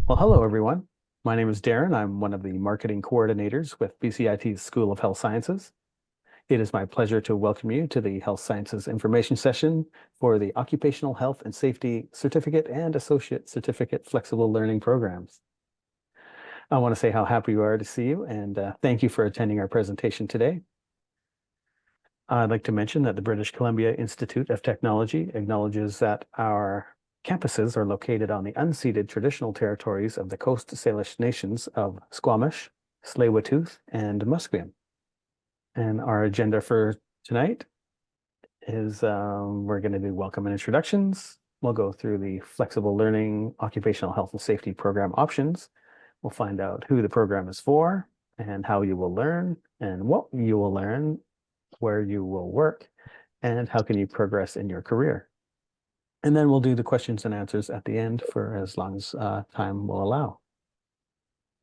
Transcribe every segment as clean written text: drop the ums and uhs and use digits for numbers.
Well, hello, everyone. My name is Darren. I'm one of the marketing coordinators with BCIT's School of Health Sciences. It is my pleasure to welcome you to the Health Sciences information session for the Occupational Health and Safety Certificate and Associate Certificate Flexible Learning Programs. I want to say how happy we are to see you and thank you for attending our presentation today. I'd like to mention that the British Columbia Institute of Technology acknowledges that our campuses are located on the unceded traditional territories of the Coast Salish nations of Squamish, Tsleil-Waututh, and Musqueam. And our agenda for tonight is we're going to do welcome and introductions. We'll go through the flexible learning occupational health and safety program options. We'll find out who the program is for and how you will learn and what you will learn, where you will work, and how can you progress in your career. And then we'll do the questions and answers at the end for as long as time will allow.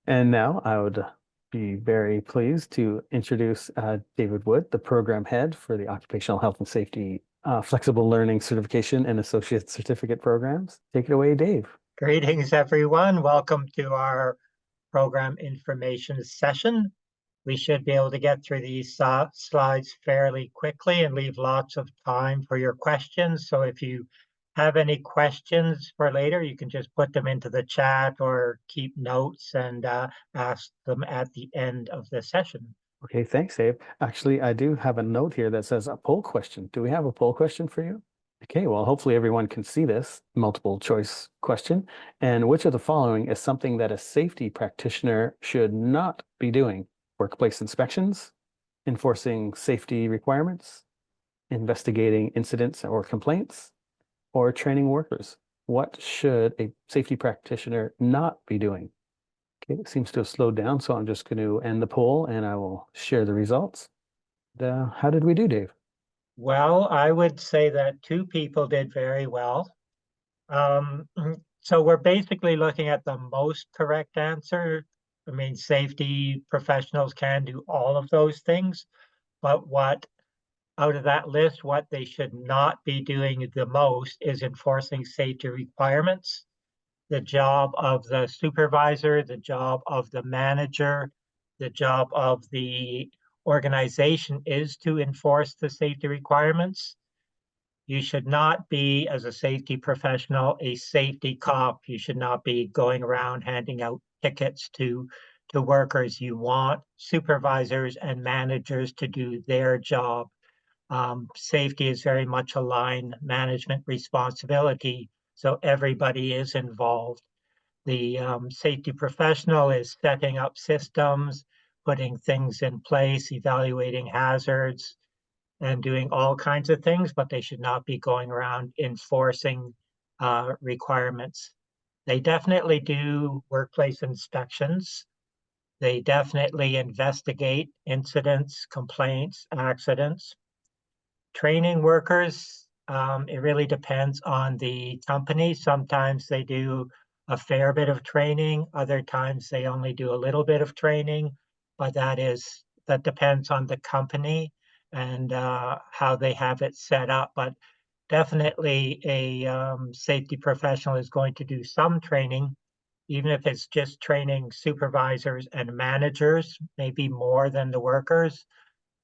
And now I would be very pleased to introduce David Wood, the program head for the Occupational Health and Safety Flexible Learning Certification and Associate Certificate programs. Take it away, Dave. Greetings, everyone. Welcome to our program information session. We should be able to get through these slides fairly quickly and leave lots of time for your questions. So if you have any questions for later, you can just put them into the chat or keep notes and ask them at the end of the session. Okay, thanks, Dave. Actually, I do have a note here that says a poll question. Do we have a poll question for you? Okay, well, hopefully everyone can see this multiple choice question. And which of the following is something that a safety practitioner should not be doing? Workplace inspections, enforcing safety requirements, investigating incidents or complaints, or training workers? What should a safety practitioner not be doing? Okay, it seems to have slowed down, so I'm just going to end the poll and I will share the results. How did we do, Dave? Well, I would say that two people did very well. So we're basically looking at the most correct answer. I mean, safety professionals can do all of those things, but out of that list, what they should not be doing the most is enforcing safety requirements. The job of the supervisor, the job of the manager, the job of the organization is to enforce the safety requirements. You should not be, as a safety professional, a safety cop. You should not be going around handing out tickets to workers. You want supervisors and managers to do their job. Safety is very much a line management responsibility, so everybody is involved. The safety professional is setting up systems, putting things in place, evaluating hazards, and doing all kinds of things, but they should not be going around enforcing requirements. They definitely do workplace inspections. They definitely investigate incidents, complaints, accidents. Training workers, it really depends on the company. Sometimes they do a fair bit of training. Other times they only do a little bit of training, but that depends on the company and how they have it set up. But definitely a safety professional is going to do some training, even if it's just training supervisors and managers, maybe more than the workers.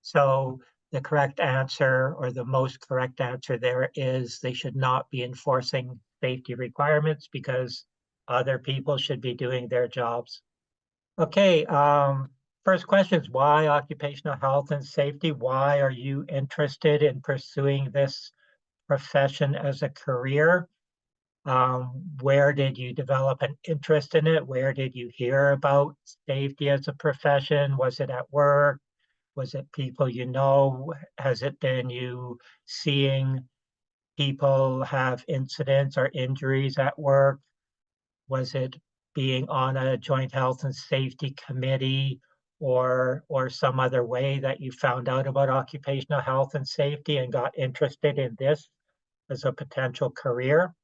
So the correct answer, or the most correct answer there, is they should not be enforcing safety requirements because other people should be doing their jobs. Okay, first question is why occupational health and safety? Why are you interested in pursuing this profession as a career? Where did you develop an interest in it? Where did you hear about safety as a profession? Was it at work? Was it people you know? Has it been you seeing people have incidents or injuries at work? Was it being on a joint health and safety committee or some other way that you found out about occupational health and safety and got interested in this as a potential career?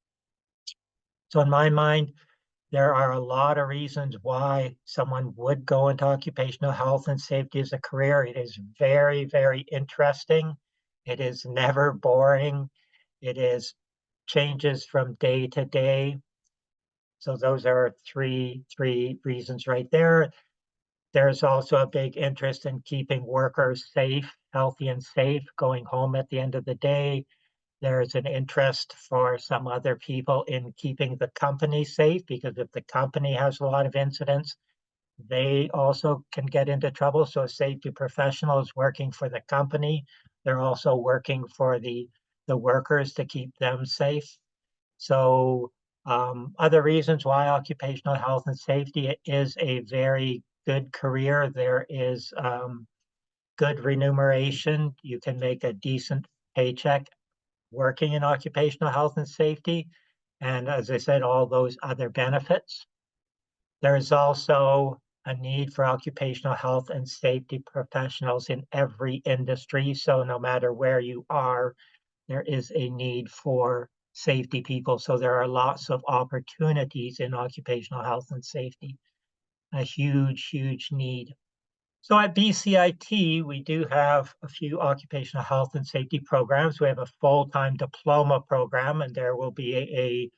So in my mind, there are a lot of reasons why someone would go into occupational health and safety as a career. It is very, very interesting. It is never boring. It changes from day to day. So those are three reasons right there. There's also a big interest in keeping workers safe, healthy and safe, going home at the end of the day. There's an interest for some other people in keeping the company safe, because if the company has a lot of incidents, they also can get into trouble. So a safety professional is working for the company. They're also working for the workers to keep them safe. So other reasons why occupational health and safety is a very good career. There is good remuneration. You can make a decent paycheck working in occupational health and safety. And as I said, all those other benefits. There is also a need for occupational health and safety professionals in every industry. So no matter where you are, there is a need for safety people. So there are lots of opportunities in occupational health and safety, a huge, huge need. So at BCIT, we do have a few occupational health and safety programs. We have a full-time diploma program, and there will be a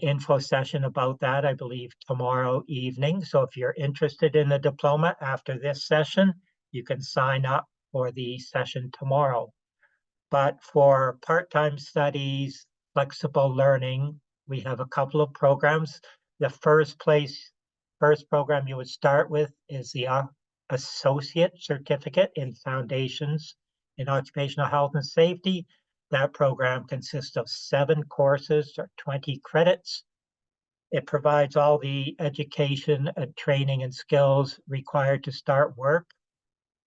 info session about that, I believe, tomorrow evening. So if you're interested in the diploma after this session, you can sign up for the session tomorrow. But for part-time studies, flexible learning, we have a couple of programs. The first program you would start with is the Associate Certificate in Foundations in Occupational Health and Safety. That program consists of 7 courses or 20 credits. It provides all the education, training, and skills required to start work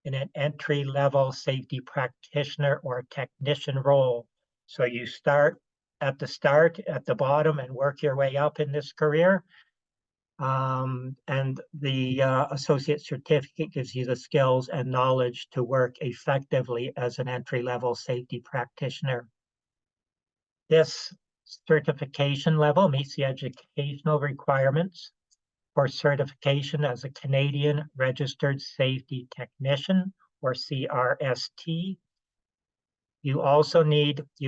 in an entry-level safety practitioner or technician role. So you start at the bottom, and work your way up in this career. And the associate certificate gives you the skills and knowledge to work effectively as an entry-level safety practitioner. This certification level meets the educational requirements for certification as a Canadian Registered Safety Technician, or CRST. You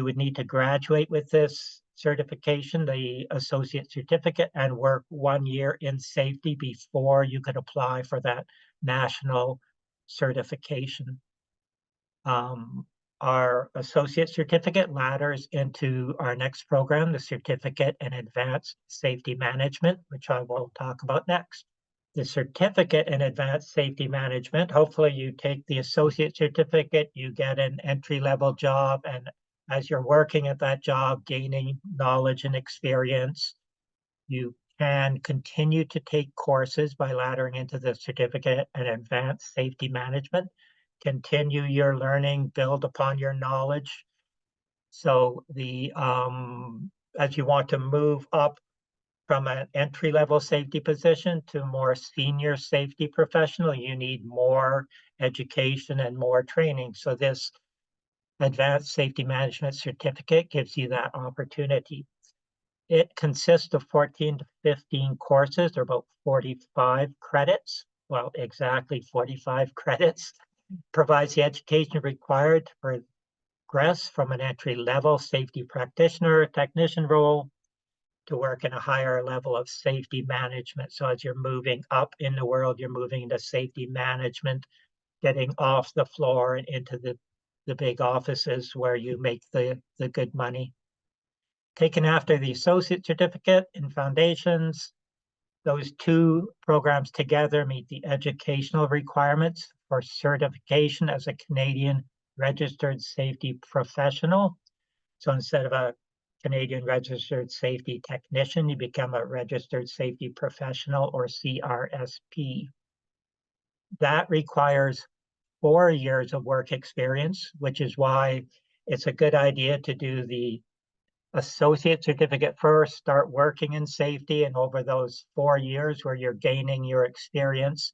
would need to graduate with this certification, the associate certificate, and work 1 year in safety before you could apply for that national certification. Our associate certificate ladders into our next program, the certificate in advanced safety management, which I will talk about next. The certificate in advanced safety management, hopefully you take the associate certificate, you get an entry-level job, and as you're working at that job, gaining knowledge and experience, you can continue to take courses by laddering into the certificate in advanced safety management. Continue your learning, build upon your knowledge. So as you want to move up from an entry-level safety position to a more senior safety professional, you need more education and more training. So this advanced safety management certificate gives you that opportunity. It consists of 14 to 15 courses. They're about 45 credits. Well, exactly 45 credits. Provides the education required to progress from an entry-level safety practitioner or technician role to work in a higher level of safety management. So as you're moving up in the world, you're moving into safety management, getting off the floor and into the big offices where you make the good money. Taken after the associate certificate in foundations, those 2 programs together meet the educational requirements for certification as a Canadian Registered Safety Professional. So instead of a Canadian Registered Safety Technician, you become a Registered Safety Professional, or CRSP. That requires 4 years of work experience, which is why it's a good idea to do the associate certificate first, start working in safety, and over those 4 years where you're gaining your experience,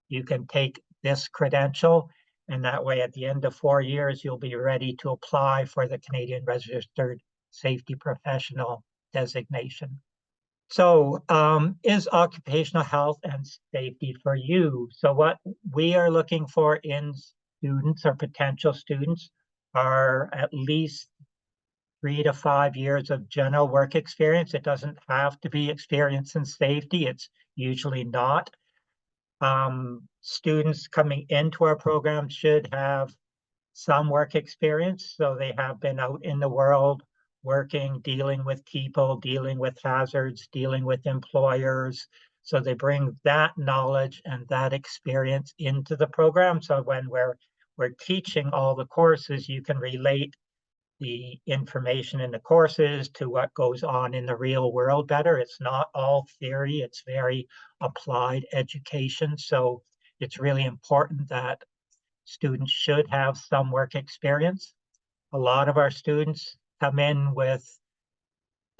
you can take this credential, and that way at the end of 4 years, you'll be ready to apply for the Canadian Registered Safety Professional designation. So is occupational health and safety for you? So what we are looking for in students or potential students are at least 3 to 5 years of general work experience. It doesn't have to be experience in safety. It's usually not. Students coming into our program should have some work experience, so they have been out in the world working, dealing with people, dealing with hazards, dealing with employers. So they bring that knowledge and that experience into the program. So when we're teaching all the courses, you can relate the information in the courses to what goes on in the real world better. It's not all theory, it's very applied education. So it's really important that students should have some work experience. A lot of our students come in with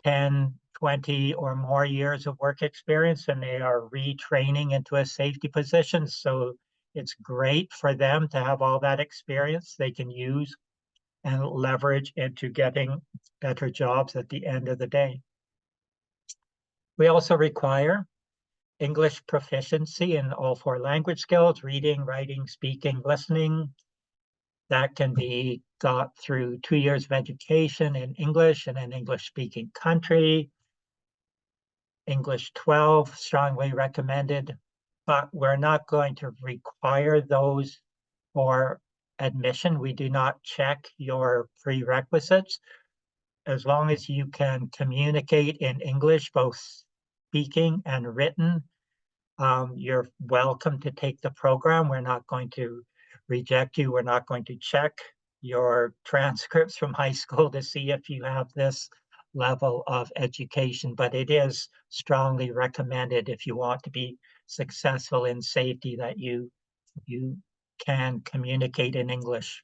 10, 20 or more years of work experience, and they are retraining into a safety position. So it's great for them to have all that experience they can use and leverage into getting better jobs at the end of the day. We also require English proficiency in all 4 language skills: reading, writing, speaking, listening. That can be got through 2 years of education in English in an English-speaking country. English 12, strongly recommended, but we're not going to require those for admission. We do not check your prerequisites. As long as you can communicate in English, both speaking and written, you're welcome to take the program. We're not going to reject you. We're not going to check your transcripts from high school to see if you have this level of education, but it is strongly recommended if you want to be successful in safety that you can communicate in English.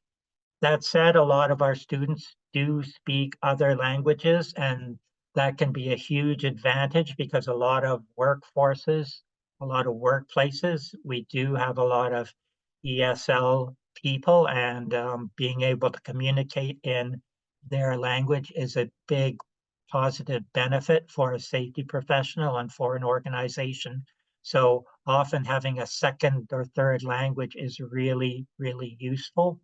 That said, a lot of our students do speak other languages, and that can be a huge advantage because a lot of workforces, a lot of workplaces, we do have a lot of ESL people, and being able to communicate in their language is a big positive benefit for a safety professional and for an organization. So often having a second or third language is really, really useful,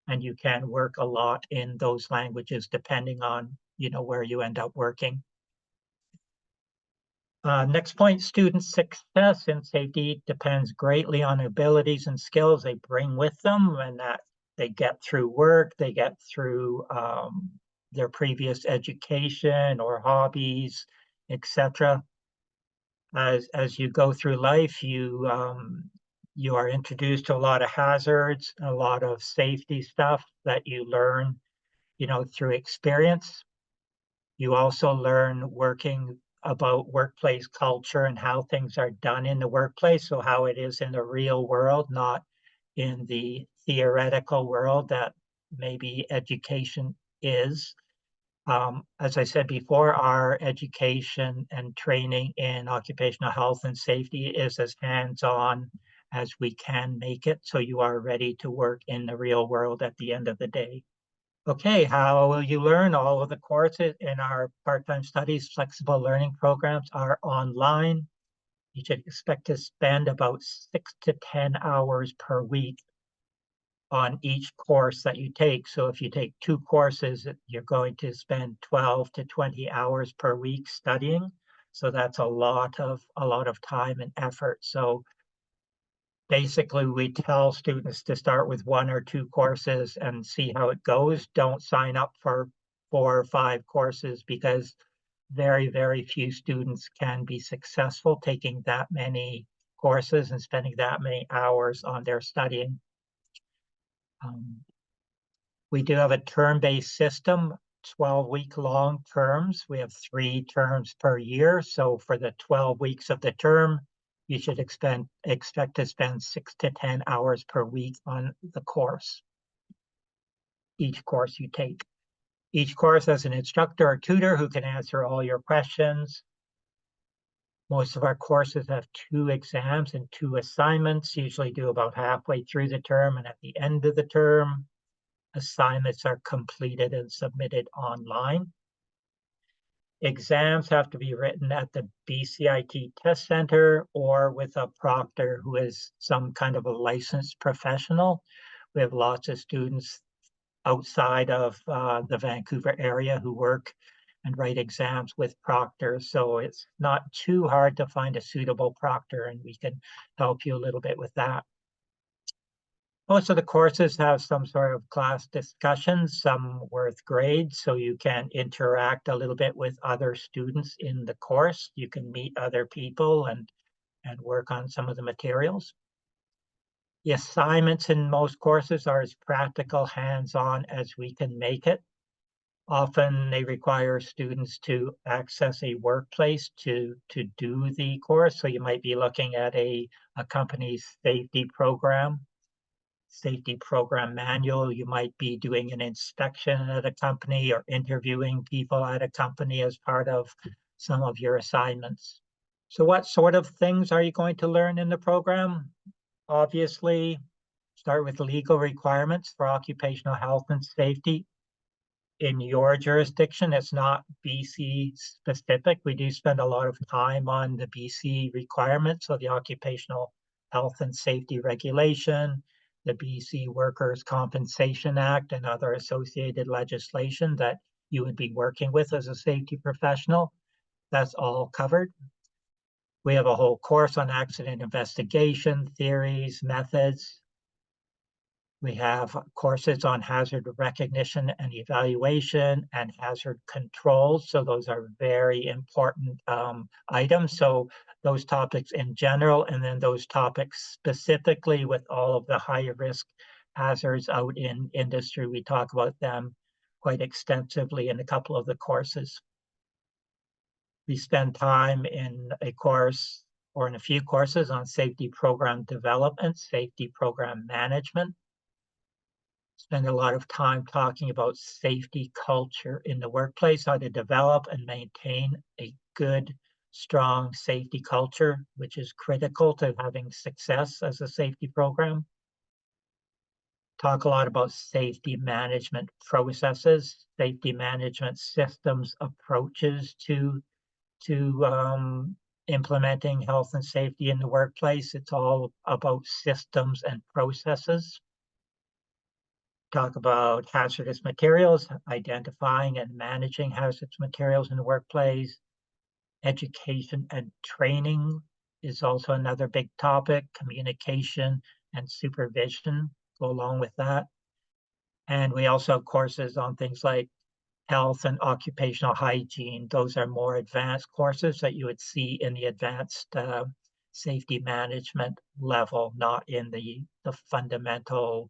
and you can work a lot in those languages depending on where you end up working. Next point, student success in safety depends greatly on abilities and skills they bring with them, and that they get through work, they get through their previous education or hobbies, etc. As you go through life, you are introduced to a lot of hazards, a lot of safety stuff that you learn, through experience. You also learn working about workplace culture and how things are done in the workplace. So how it is in the real world, not in the theoretical world that maybe education is. As I said before, our education and training in occupational health and safety is as hands-on as we can make it, so you are ready to work in the real world at the end of the day. Okay, how will you learn? All of the courses in our part-time studies flexible learning programs are online. You should expect to spend about 6 to 10 hours per week on each course that you take. So if you take 2 courses, you're going to spend 12 to 20 hours per week studying. So that's a lot of time and effort. So basically, we tell students to start with 1 or 2 courses and see how it goes. Don't sign up for 4 or 5 courses because very, very few students can be successful taking that many courses and spending that many hours on their studying. We do have a term-based system, 12-week long terms. We have 3 terms per year. So for the 12 weeks of the term, you should expect to spend 6 to 10 hours per week on the course, each course you take. Each course has an instructor or tutor who can answer all your questions. Most of our courses have 2 exams and 2 assignments, usually due about halfway through the term and at the end of the term. Assignments are completed and submitted online. Exams have to be written at the BCIT test center or with a proctor who is some kind of a licensed professional. We have lots of students outside of the Vancouver area who work and write exams with proctors. So it's not too hard to find a suitable proctor, and we can help you a little bit with that. Most of the courses have some sort of class discussions, some worth grades, so you can interact a little bit with other students in the course. You can meet other people and work on some of the materials. The assignments in most courses are as practical, hands-on as we can make it. Often they require students to access a workplace to do the course. So you might be looking at a company's safety program manual. You might be doing an inspection at a company or interviewing people at a company as part of some of your assignments. So what sort of things are you going to learn in the program? Obviously, start with legal requirements for occupational health and safety. In your jurisdiction, it's not BC specific. We do spend a lot of time on the BC requirements, so the Occupational Health and Safety Regulation, the BC Workers' Compensation Act, and other associated legislation that you would be working with as a safety professional. That's all covered. We have a whole course on accident investigation, theories, methods. We have courses on hazard recognition and evaluation and hazard controls. So those are very important items. So those topics in general, and then those topics specifically with all of the high risk hazards out in industry. We talk about them quite extensively in a couple of the courses. We spend time in a course or in a few courses on safety program development, safety program management. Spend a lot of time talking about safety culture in the workplace, how to develop and maintain a good, strong safety culture, which is critical to having success as a safety program. Talk a lot about safety management processes, safety management systems, approaches to implementing health and safety in the workplace. It's all about systems and processes. Talk about hazardous materials, identifying and managing hazardous materials in the workplace. Education and training is also another big topic. Communication and supervision go along with that. And we also have courses on things like health and occupational hygiene. Those are more advanced courses that you would see in the advanced safety management level, not in the fundamental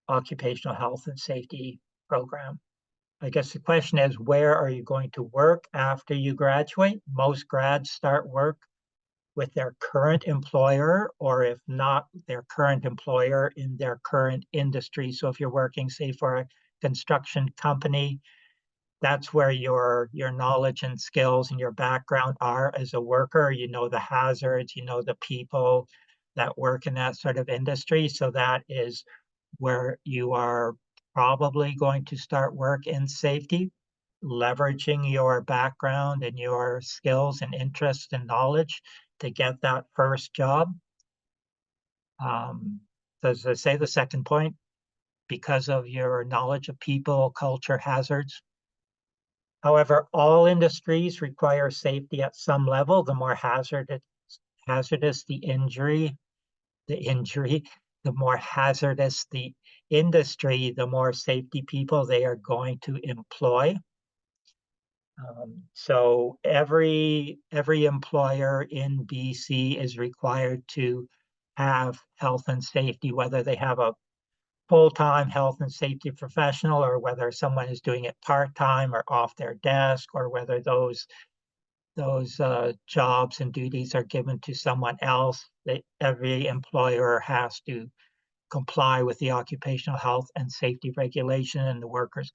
occupational health and safety program. I guess the question is, where are you going to work after you graduate? Most grads start work with their current employer, or if not their current employer, in their current industry. So if you're working, say, for a construction company, that's where your knowledge and skills and your background are as a worker. You know the hazards, you know the people that work in that sort of industry. So that is where you are probably going to start work in safety, leveraging your background and your skills and interests and knowledge to get that first job. So as I say, the second point, because of your knowledge of people, culture, hazards. However, all industries require safety at some level. The more hazardous the injury, the more hazardous the industry, the more safety people they are going to employ. So every employer in BC is required to have health and safety, whether they have a full-time health and safety professional or whether someone is doing it part-time or off their desk, or whether those jobs and duties are given to someone else. Every employer has to comply with the Occupational Health and Safety Regulation and the Workers'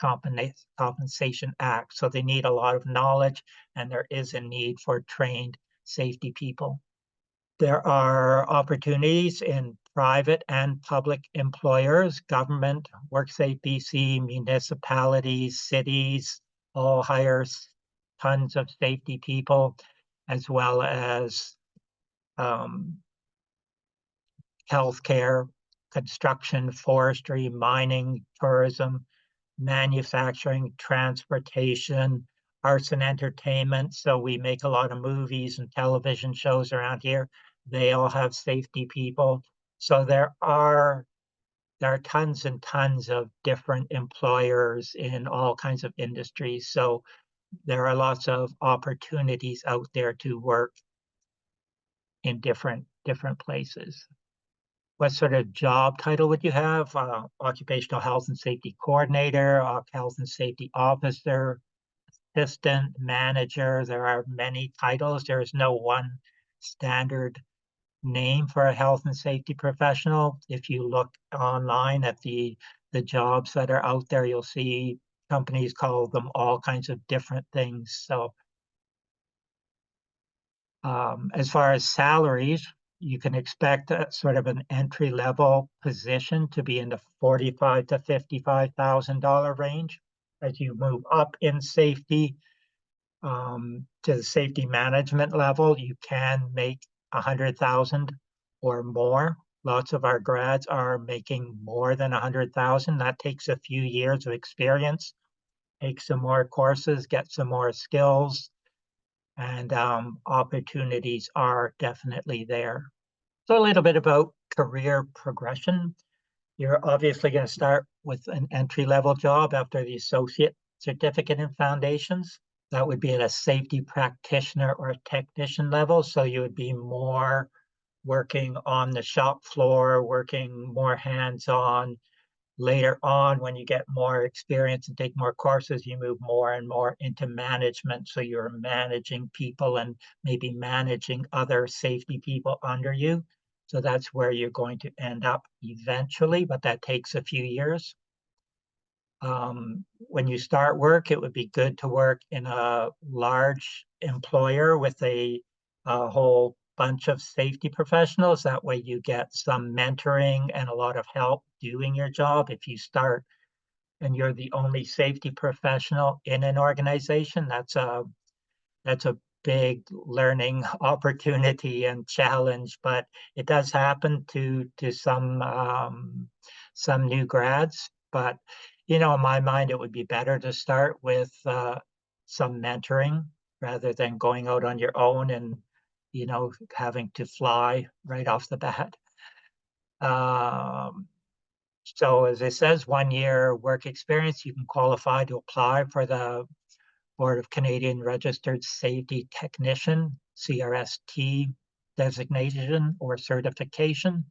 Compensation Act. So they need a lot of knowledge, and there is a need for trained safety people. There are opportunities in private and public employers, government, WorkSafe BC, municipalities, cities, all hire tons of safety people, as well as healthcare construction, forestry, mining, tourism, manufacturing, transportation, arts and entertainment. So we make a lot of movies and television shows around here. They all have safety people. So there are tons and tons of different employers in all kinds of industries. So there are lots of opportunities out there to work in different places. What sort of job title would you have? Occupational health and safety coordinator, health and safety officer, assistant, manager. There are many titles. There is no one standard name for a health and safety professional. If you look online at the jobs that are out there, you'll see companies call them all kinds of different things. So as far as salaries, you can expect a sort of an entry level position to be in the $45,000 to $55,000 range. As you move up in safety to the safety management level, you can make 100,000 or more. Lots of our grads are making more than 100,000. That takes a few years of experience, take some more courses, get some more skills, and opportunities are definitely there. So a little bit about career progression. You're obviously going to start with an entry-level job after the associate certificate in foundations. That would be at a safety practitioner or a technician level. So you would be more working on the shop floor, working more hands-on. Later on, when you get more experience and take more courses, you move more and more into management. So you're managing people and maybe managing other safety people under you. So that's where you're going to end up eventually, but that takes a few years. When you start work, it would be good to work in a large employer with a whole bunch of safety professionals. That way you get some mentoring and a lot of help doing your job. If you start and you're the only safety professional in an organization, that's a big learning opportunity and challenge, but it does happen to some new grads. But in my mind, it would be better to start with some mentoring rather than going out on your own and having to fly right off the bat. So as it says, 1 year work experience, you can qualify to apply for the Board of Canadian Registered Safety Technician, CRST designation or certification.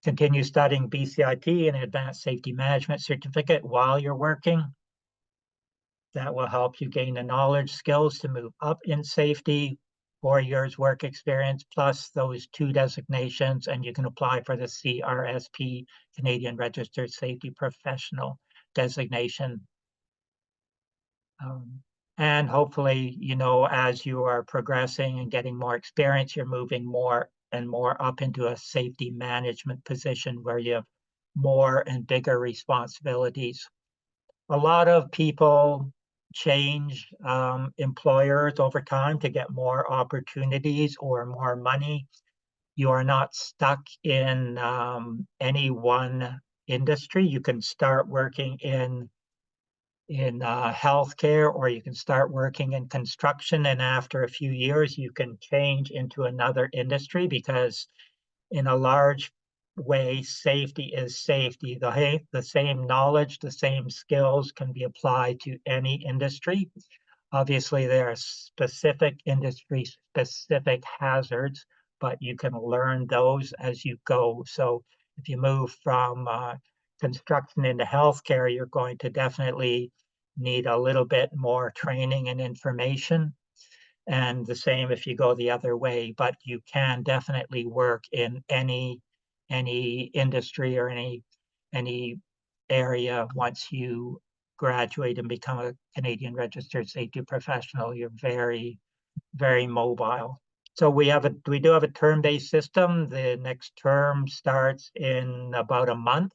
Continue studying BCIT and Advanced Safety Management Certificate while you're working. That will help you gain the knowledge, skills to move up in safety, 4 years work experience, plus those 2 designations, and you can apply for the CRSP, Canadian Registered Safety Professional designation. And hopefully, as you are progressing and getting more experience, you're moving more and more up into a safety management position where you have more and bigger responsibilities. A lot of people change employers over time to get more opportunities or more money. You are not stuck in any one industry. You can start working in healthcare, or you can start working in construction, and after a few years you can change into another industry, because in a large way safety is safety. The same knowledge, the same skills can be applied to any industry. Obviously there are specific industry specific hazards, but you can learn those as you go. So if you move from construction into healthcare, you're going to definitely need a little bit more training and information. And the same if you go the other way, but you can definitely work in any industry or any area once you graduate and become a Canadian registered safety professional. You're very, very mobile. So we do have a term-based system. The next term starts in about a month.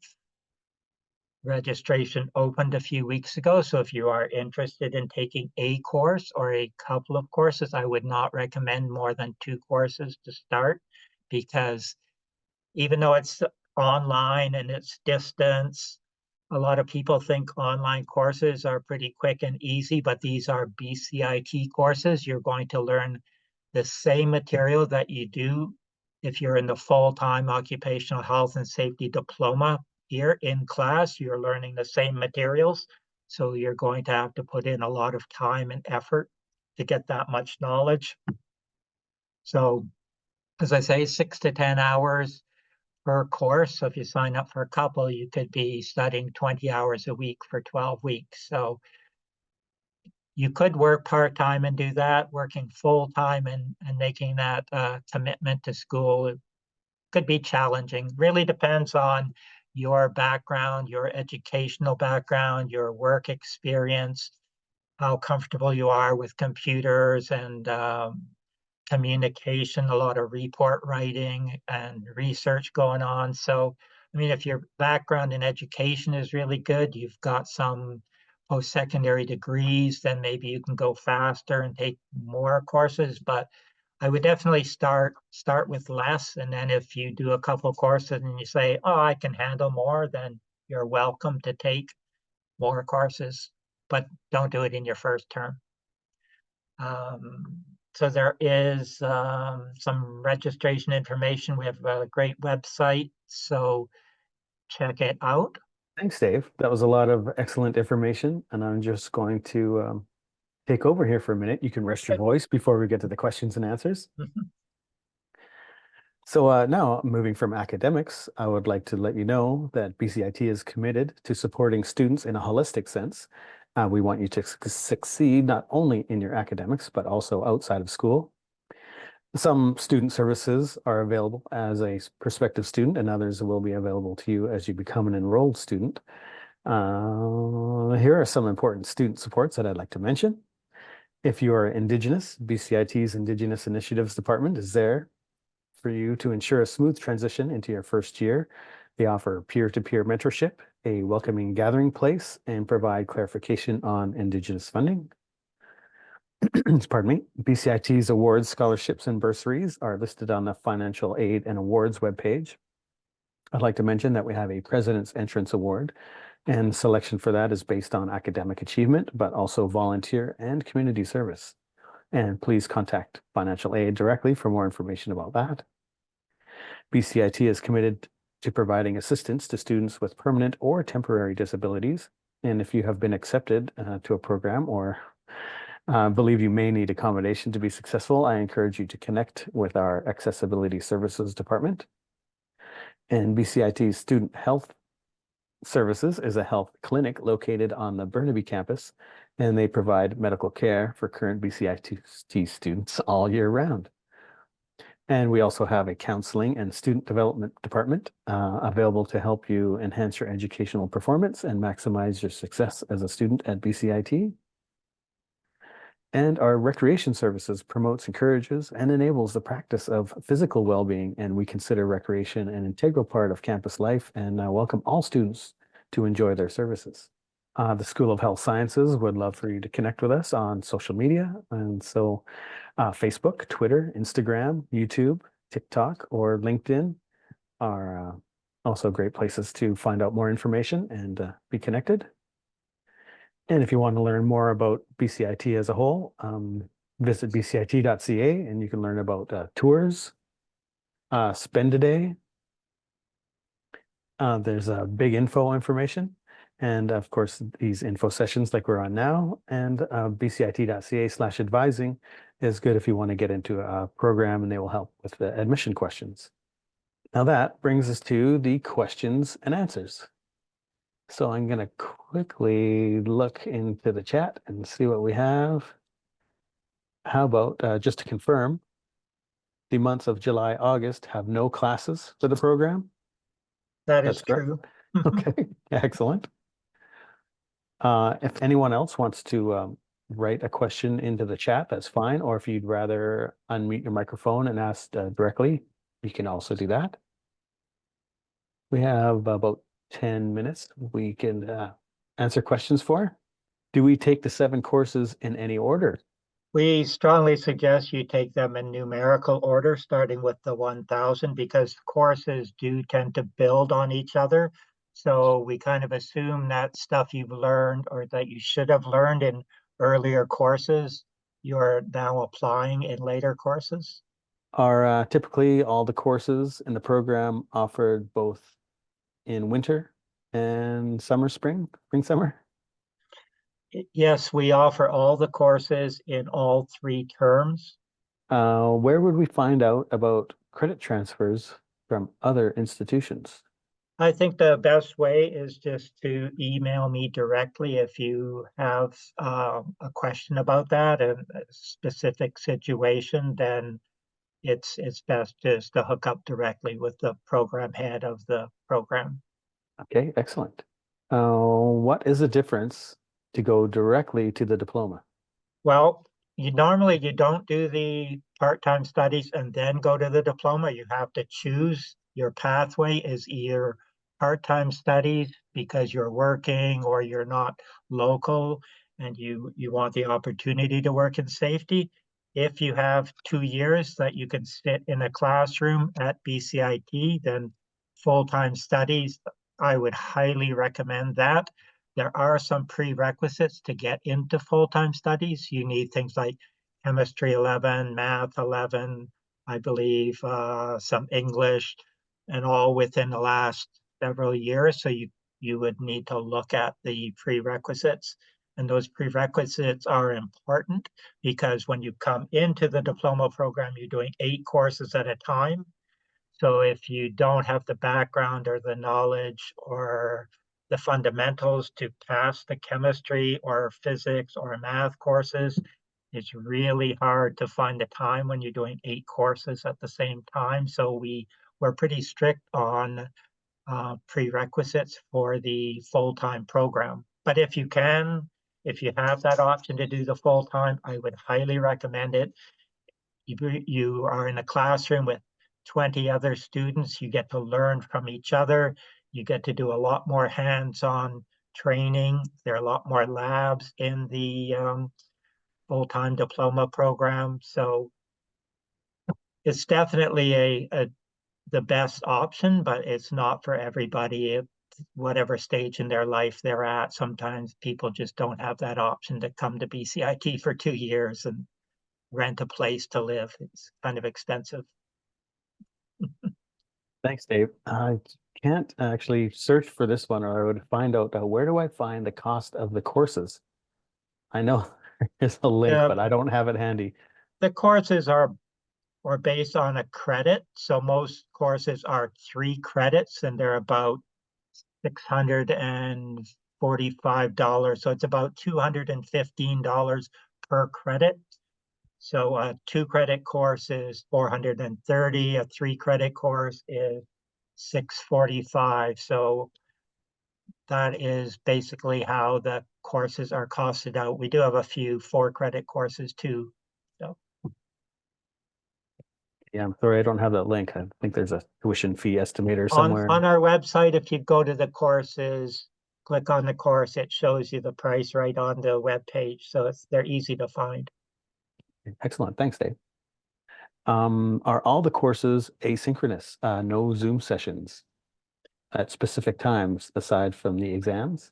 Registration opened a few weeks ago. So if you are interested in taking a course or a couple of courses, I would not recommend more than 2 courses to start, because even though it's online and it's distance, a lot of people think online courses are pretty quick and easy, but these are BCIT courses. You're going to learn the same material that you do if you're in the full-time occupational health and safety diploma here in class. You're learning the same materials. So you're going to have to put in a lot of time and effort to get that much knowledge. So as I say, 6 to 10 hours per course. So if you sign up for a couple, you could be studying 20 hours a week for 12 weeks. So you could work part-time and do that. Working full-time and making that commitment to school could be challenging. Really depends on your background, your educational background, your work experience, how comfortable you are with computers and communication, a lot of report writing and research going on. So, I mean, if your background in education is really good, you've got some post-secondary degrees, then maybe you can go faster and take more courses. But I would definitely start with less. And then if you do a couple of courses and you say, oh, I can handle more, then you're welcome to take more courses, but don't do it in your first term. So there is some registration information. We have a great website, so check it out. Thanks, Dave. That was a lot of excellent information, and I'm just going to take over here for a minute. You can rest your voice before we get to the questions and answers. So now, moving from academics, I would like to let you know that BCIT is committed to supporting students in a holistic sense. We want you to succeed not only in your academics, but also outside of school. Some student services are available as a prospective student, and others will be available to you as you become an enrolled student. Here are some important student supports that I'd like to mention. If you are Indigenous, BCIT's Indigenous Initiatives Department is there for you to ensure a smooth transition into your first year. They offer peer-to-peer mentorship, a welcoming gathering place, and provide clarification on Indigenous funding. Pardon me. BCIT's awards, scholarships, and bursaries are listed on the Financial Aid and Awards webpage. I'd like to mention that we have a President's Entrance Award, and selection for that is based on academic achievement, but also volunteer and community service. And please contact Financial Aid directly for more information about that. BCIT is committed to providing assistance to students with permanent or temporary disabilities. And if you have been accepted to a program or believe you may need accommodation to be successful, I encourage you to connect with our Accessibility Services Department. And BCIT's Student Health Services is a health clinic located on the Burnaby campus, and they provide medical care for current BCIT students all year round. And we also have a counseling and student development department available to help you enhance your educational performance and maximize your success as a student at BCIT. And our recreation services promotes, encourages, and enables the practice of physical well-being, and we consider recreation an integral part of campus life and welcome all students to enjoy their services. The School of Health Sciences would love for you to connect with us on social media, and so Facebook, Twitter, Instagram, YouTube, TikTok, or LinkedIn are also great places to find out more information and be connected. And if you want to learn more about BCIT as a whole, visit bcit.ca and you can learn about tours, spend a day. There's a big info information. And of course, these info sessions like we're on now, and bcit.ca/advising is good if you want to get into a program and they will help with the admission questions. Now that brings us to the questions and answers. So I'm going to quickly look into the chat and see what we have. How about just to confirm, the months of July, August have no classes for the program? That That's is correct. true. Okay, excellent. If anyone else wants to write a question into the chat, that's fine. Or if you'd rather unmute your microphone and ask directly, you can also do that. We have about 10 minutes we can answer questions for. Do we take the 7 courses in any order? We strongly suggest you take them in numerical order, starting with the 1000, because courses do tend to build on each other. So we kind of assume that stuff you've learned or that you should have learned in earlier courses, you're now applying in later courses. Are typically all the courses in the program offered both in winter and spring, summer? Yes, we offer all the courses in all 3 terms. Where would we find out about credit transfers from other institutions? I think the best way is just to email me directly if you have a question about that and a specific situation, then it's best just to hook up directly with the program head of the program. Okay, excellent. What is the difference to go directly to the diploma? Well, you don't do the part-time studies and then go to the diploma. You have to choose your pathway is either part-time studies because you're working or you're not local and you want the opportunity to work in safety. If you have 2 years that you can sit in a classroom at BCIT, then full-time studies, I would highly recommend that. There are some prerequisites to get into full-time studies. You need things like chemistry 11, math 11, I believe, some English, and all within the last several years. So you would need to look at the prerequisites. And those prerequisites are important because when you come into the diploma program, you're doing 8 courses at a time. So if you don't have the background or the knowledge or the fundamentals to pass the chemistry or physics or math courses, it's really hard to find the time when you're doing 8 courses at the same time. So we're pretty strict on prerequisites for the full-time program. But if you have that option to do the full-time, I would highly recommend it. You are in a classroom with 20 other students. You get to learn from each other. You get to do a lot more hands-on training. There are a lot more labs in the full-time diploma program. So it's definitely the best option, but it's not for everybody. Whatever stage in their life they're at, sometimes people just don't have that option to come to BCIT for 2 years and rent a place to live. It's kind of expensive. Thanks, Dave. I can't actually search for this one, or I would find out where do I find the cost of the courses? I know there's a link, The but I don't have it handy. the courses are based on a credit. So most courses are 3 credits and they're about $645. So it's about $215 per credit. So a 2 credit course is 430, a 3 credit course is 645. So that is basically how the courses are costed out. We do have a few 4 credit courses too. So Yeah, I'm sorry I don't have that link. I think there's a tuition fee estimator on somewhere. our website, if you go to the courses, click on the course, it shows you the price right on the web page. So they're easy to find. Excellent. Thanks, Dave. Are all the courses asynchronous? No Zoom sessions at specific times aside from the exams?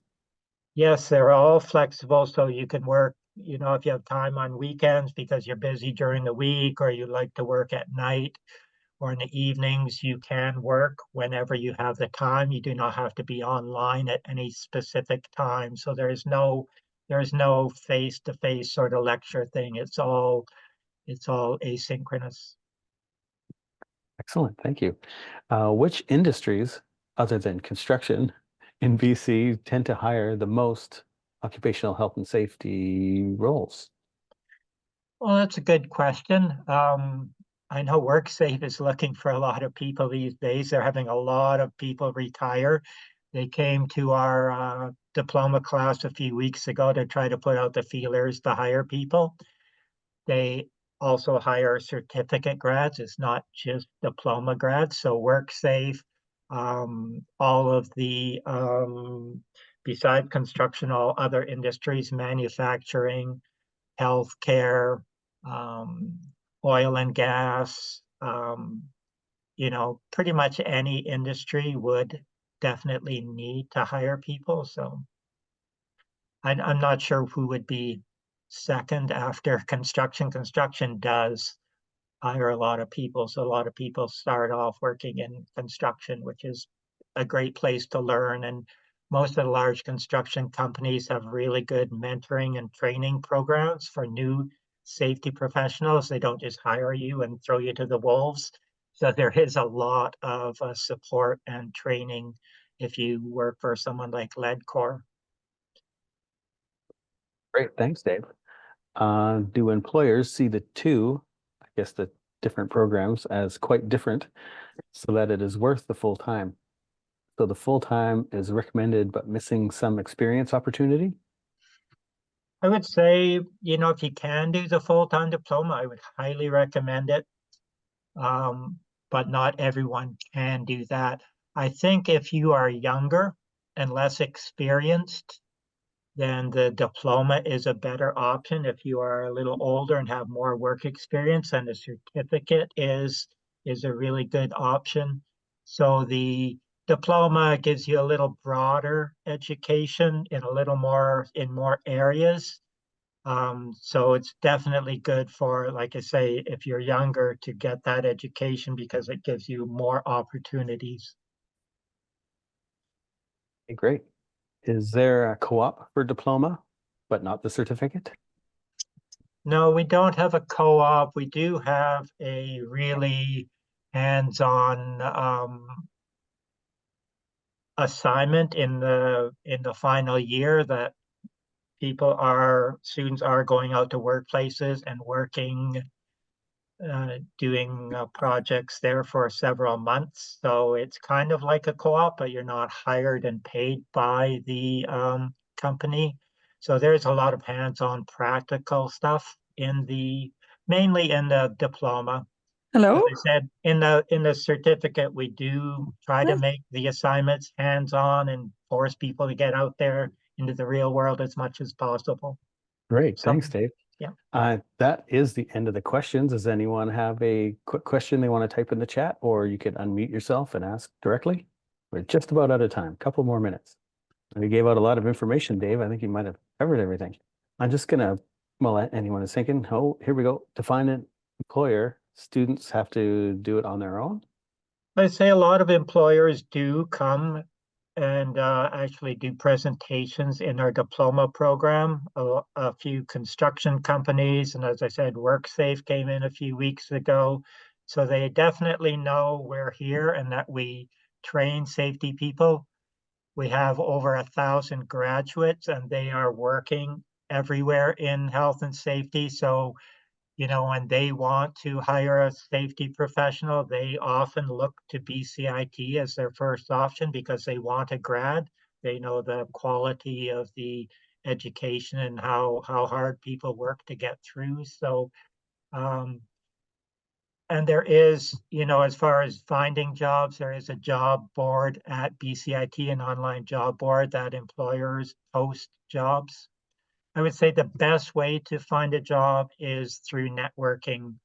Yes, they're all flexible, so you can work, if you have time on weekends because you're busy during the week or you like to work at night or in the evenings, you can work whenever you have the time. You do not have to be online at any specific time. So there's no face-to-face sort of lecture thing. It's all asynchronous. Excellent. Thank you. Which industries, other than construction, in BC tend to hire the most occupational health and safety roles? Well, that's a good question. I know WorkSafe is looking for a lot of people these days. They're having a lot of people retire. They came to our diploma class a few weeks ago to try to put out the feelers to hire people. They also hire certificate grads. It's not just diploma grads. So WorkSafe, all of the besides construction, all other industries, manufacturing, healthcare, um, oil and gas, pretty much any industry would definitely need to hire people. So I'm not sure who would be second after construction. Construction does hire a lot of people. So a lot of people start off working in construction, which is a great place to learn. And most of the large construction companies have really good mentoring and training programs for new safety professionals. They don't just hire you and throw you to the wolves. So there is a lot of support and training if you work for someone like Ledcor. Great, thanks, Dave. Do employers see the two, I guess the different programs, as quite different so that it is worth the full time? So the full time is recommended, but missing some experience opportunity? I would say, if you can do the full-time diploma, I would highly recommend it. Um, but not everyone can do that. I think if you are younger and less experienced, then the diploma is a better option. If you are a little older and have more work experience, then the certificate is a really good option. So the diploma gives you a little broader education in more areas. So it's definitely good for, like I say, if you're younger to get that education because it gives you more opportunities. Okay, great. Is there a co-op for diploma, but not the certificate? No, we don't have a co-op. We do have a really hands-on assignment in the final year that students are going out to workplaces and working doing projects there for several months. So it's kind of like a co-op, but you're not hired and paid by the company. So there's a lot of hands-on practical stuff mainly in the diploma. As Hello? I said, in the certificate, we do try to make the assignments hands-on and force people to get out there into the real world as much as possible. Great, thanks, Some, Dave. yeah. That is the end of the questions. Does anyone have a quick question they want to type in the chat, or you could unmute yourself and ask directly? We're just about out of time. Couple more minutes. We gave out a lot of information, Dave. I think you might have covered everything. I'm just gonna, well, anyone is thinking, oh, here we go. To find an employer, students have to do it on their own. I'd say a lot of employers do come and actually do presentations in our diploma program. A few construction companies, and as I said, WorkSafe came in a few weeks ago. So they definitely know we're here and that we train safety people. We have over 1,000 graduates and they are working everywhere in health and safety. So when they want to hire a safety professional, they often look to BCIT as their first option because they want a grad. They know the quality of the education and how hard people work to get through. So, and there is, as far as finding jobs, there is a job board at BCIT, an online job board that employers post jobs. I would say the best way to find a job is through networking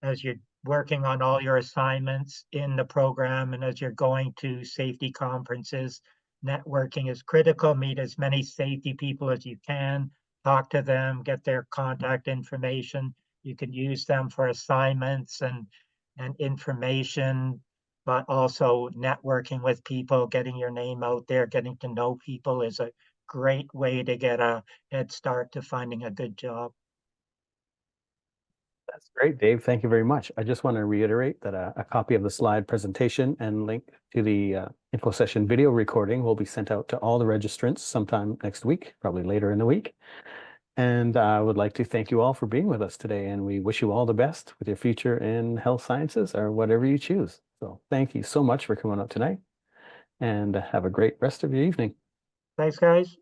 as you're working on all your assignments in the program and as you're going to safety conferences. Networking is critical. Meet as many safety people as you can, talk to them, get their contact information. You can use them for assignments and information, but also networking with people, getting your name out there, getting to know people is a great way to get a head start to finding a good job. That's great, Dave. Thank you very much. I just want to reiterate that a copy of the slide presentation and link to the info session video recording will be sent out to all the registrants sometime next week, probably later in the week. And I would like to thank you all for being with us today, and we wish you all the best with your future in health sciences or whatever you choose. So thank you so much for coming up tonight, and have a great rest of your evening. Thanks, guys.